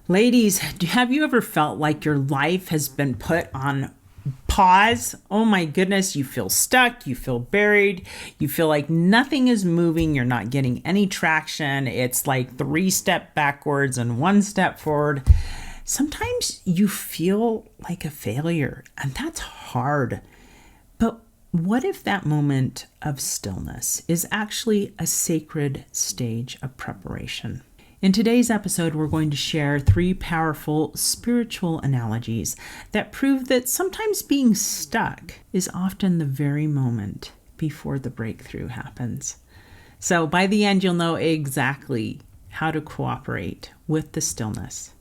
Ladies, have you ever felt like your life has been put on pause? Oh my goodness, you feel stuck, you feel buried, you feel like nothing is moving, you're not getting any traction. It's like 3 steps backwards and 1 step forward. Sometimes you feel like a failure, and that's hard. But what if that moment of stillness is actually a sacred stage of preparation? In today's episode, we're going to share 3 powerful spiritual analogies that prove that sometimes being stuck is often the very moment before the breakthrough happens. So by the end, you'll know exactly how to cooperate with the stillness.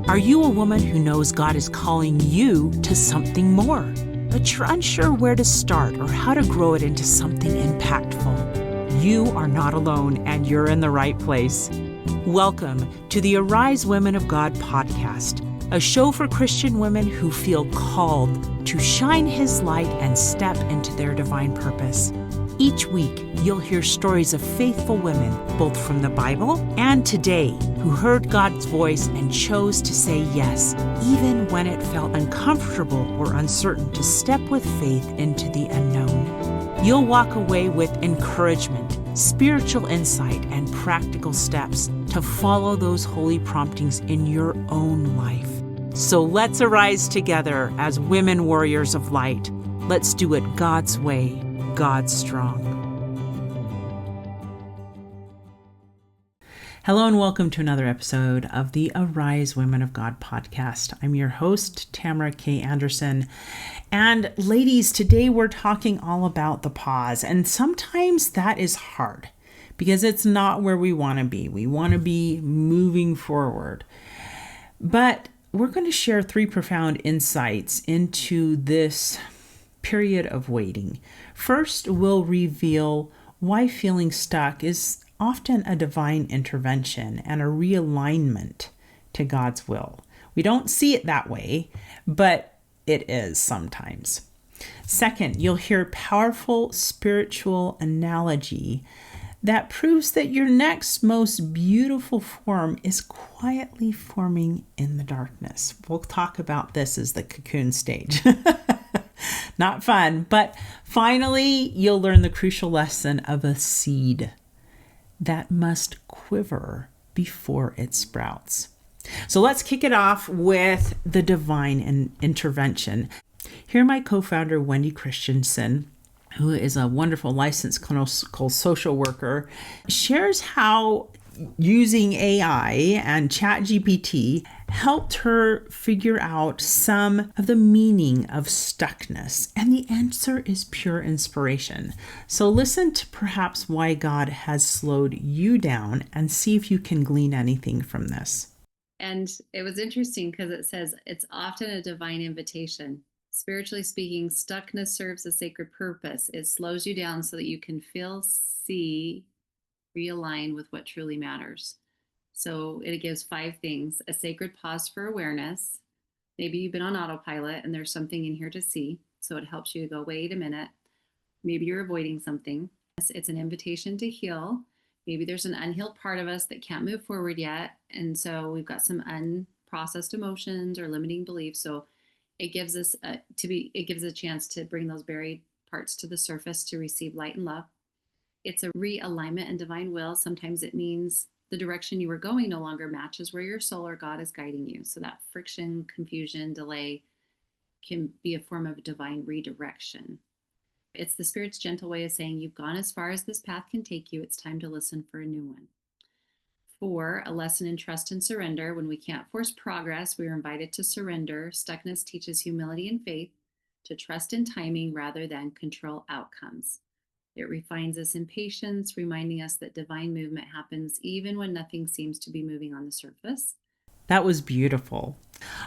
Are you a woman who knows God is calling you to something more, but you're unsure where to start or how to grow it into something impactful? You are not alone, and you're in the right place. Welcome to the Arise Women of God podcast, a show for Christian women who feel called to shine His light and step into their divine purpose. Each week, you'll hear stories of faithful women, both from the Bible and today, who heard God's voice and chose to say yes, even when it felt uncomfortable or uncertain to step with faith into the unknown. You'll walk away with encouragement, spiritual insight, and practical steps to follow those holy promptings in your own life. So let's arise together as women warriors of light. Let's do it God's way, God's strong. Hello and welcome to another episode of the Arise Women of God podcast. I'm your host, Tamara K. Anderson. And ladies, today we're talking all about the pause. And sometimes that is hard because it's not where we want to be. We want to be moving forward. But we're going to share 3 profound insights into this period of waiting. First, we'll reveal why feeling stuck is often a divine intervention and a realignment to God's will. We don't see it that way, but it is sometimes. Second, you'll hear powerful spiritual analogy that proves that your next most beautiful form is quietly forming in the darkness. We'll talk about this as the cocoon stage. Not fun, but finally, you'll learn the crucial lesson of a seed that must quiver before it sprouts. So let's kick it off with the divine intervention. Here, my co-founder, Wendi Christensen, who is a wonderful licensed clinical social worker, shares how using AI and ChatGPT helped her figure out some of the meaning of stuckness. And the answer is pure inspiration. So listen to perhaps why God has slowed you down and see if you can glean anything from this. And it was interesting because it says it's often a divine invitation. Spiritually speaking, stuckness serves a sacred purpose. It slows you down so that you can feel, see, realign with what truly matters. So it gives 5 things: a sacred pause for awareness. Maybe you've been on autopilot and there's something in here to see. So it helps you to go, wait a minute. Maybe you're avoiding something. It's an invitation to heal. Maybe there's an unhealed part of us that can't move forward yet. And so we've got some unprocessed emotions or limiting beliefs. So it gives us a chance to bring those buried parts to the surface to receive light and love. It's a realignment and divine will. Sometimes it means the direction you were going no longer matches where your soul or God is guiding you. So that friction, confusion, delay can be a form of divine redirection. It's the Spirit's gentle way of saying, you've gone as far as this path can take you. It's time to listen for a new one. 4, a lesson in trust and surrender. When we can't force progress, we are invited to surrender. Stuckness teaches humility and faith, to trust in timing rather than control outcomes. It refines us in patience, reminding us that divine movement happens even when nothing seems to be moving on the surface. That was beautiful.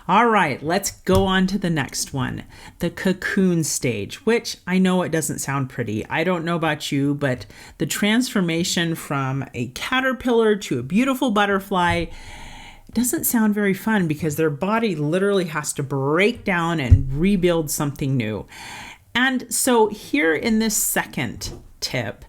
All right, let's go on to the next one, the cocoon stage, which I know it doesn't sound pretty. I don't know about you, but the transformation from a caterpillar to a beautiful butterfly doesn't sound very fun because their body literally has to break down and rebuild something new. And so here in this second tip,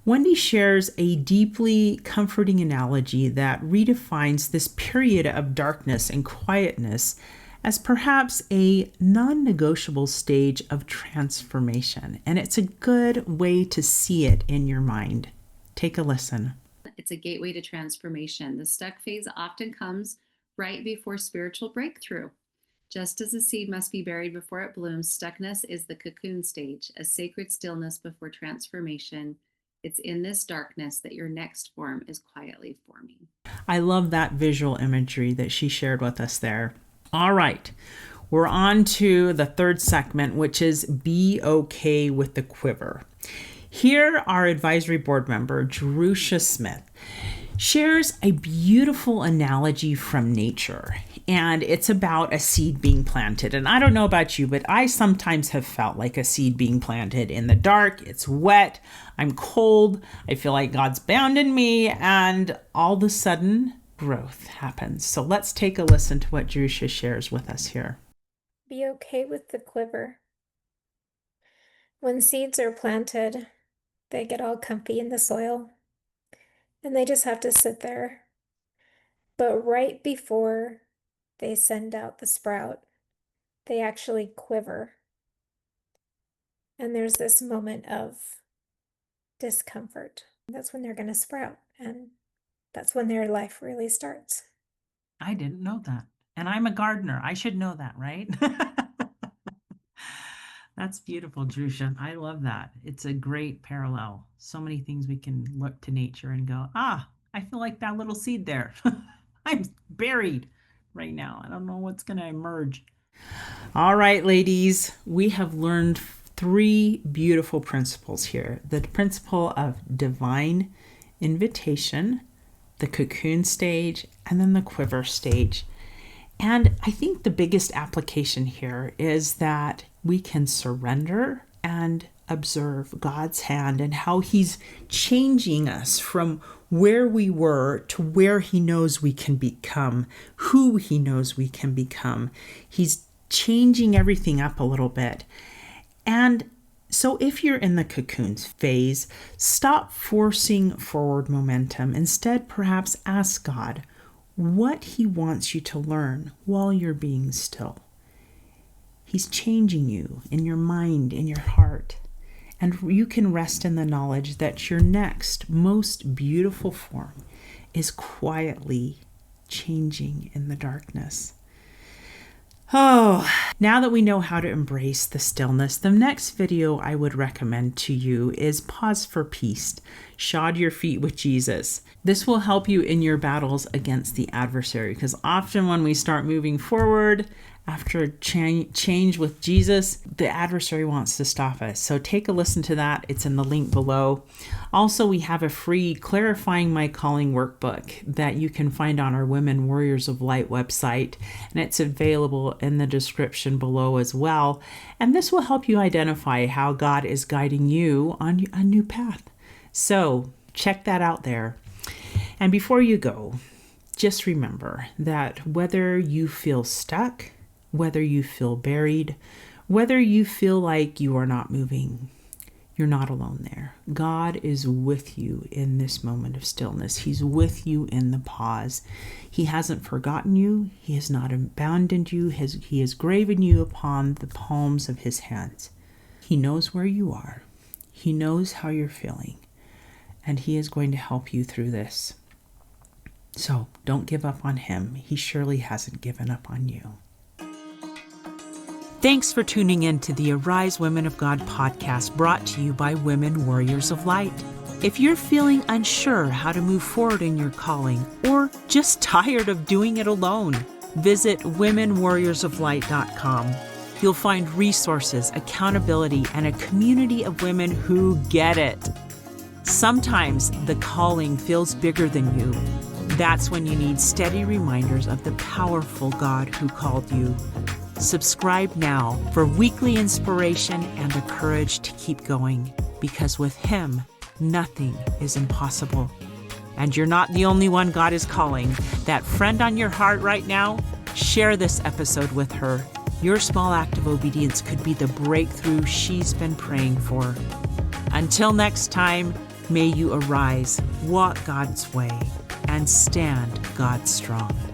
Wendi shares a deeply comforting analogy that redefines this period of darkness and quietness as perhaps a non-negotiable stage of transformation. And it's a good way to see it in your mind. Take a listen. It's a gateway to transformation. The stuck phase often comes right before spiritual breakthrough. Just as a seed must be buried before it blooms, stuckness is the cocoon stage, a sacred stillness before transformation. It's in this darkness that your next form is quietly forming. I love that visual imagery that she shared with us there. All right, we're on to the third segment, which is be okay with the quiver. Here, our advisory board member, Jerusha Smith, shares a beautiful analogy from nature, and it's about a seed being planted. And I don't know about you, but I sometimes have felt like a seed being planted in the dark. It's wet, I'm cold, I feel like God's bounded me, and all of a sudden, growth happens. So let's take a listen to what Jerusha shares with us here. Be okay with the quiver. When seeds are planted, they get all comfy in the soil, and they just have to sit there. But right before they send out the sprout, they actually quiver. And there's this moment of discomfort. That's when they're going to sprout, and that's when their life really starts. I didn't know that. And I'm a gardener. I should know that, right? That's beautiful, Jerusha. I love that. It's a great parallel. So many things we can look to nature and go, I feel like that little seed there. I'm buried right now. I don't know what's going to emerge. All right, ladies, we have learned 3 beautiful principles here. The principle of divine invitation, the cocoon stage, and then the quiver stage. And I think the biggest application here is that we can surrender and observe God's hand and how he's changing us from where we were to where he knows we can become, who he knows we can become. He's changing everything up a little bit. And so if you're in the cocoon phase, stop forcing forward momentum. Instead, perhaps ask God what he wants you to learn while you're being still. He's changing you in your mind, in your heart. And you can rest in the knowledge that your next most beautiful form is quietly changing in the darkness. Oh, now that we know how to embrace the stillness, the next video I would recommend to you is Pause for Peace, Shod Your Feet with Jesus. This will help you in your battles against the adversary, because often when we start moving forward after change with Jesus, the adversary wants to stop us. So take a listen to that. It's in the link below. Also, we have a free Clarifying My Calling workbook that you can find on our Women Warriors of Light website, and it's available in the description below as well. And this will help you identify how God is guiding you on a new path. So check that out there. And before you go, just remember that whether you feel stuck, whether you feel buried, whether you feel like you are not moving, you're not alone there. God is with you in this moment of stillness. He's with you in the pause. He hasn't forgotten you. He has not abandoned you. He has graven you upon the palms of his hands. He knows where you are. He knows how you're feeling. And he is going to help you through this. So don't give up on him. He surely hasn't given up on you. Thanks for tuning in to the Arise Women of God podcast, brought to you by Women Warriors of Light. If you're feeling unsure how to move forward in your calling, or just tired of doing it alone, visit womenwarriorsoflight.com. You'll find resources, accountability, and a community of women who get it. Sometimes the calling feels bigger than you. That's when you need steady reminders of the powerful God who called you. Subscribe now for weekly inspiration and the courage to keep going, because with him, nothing is impossible. And you're not the only one God is calling. That friend on your heart right now, share this episode with her. Your small act of obedience could be the breakthrough she's been praying for. Until next time, May you arise, walk God's way, and stand God strong.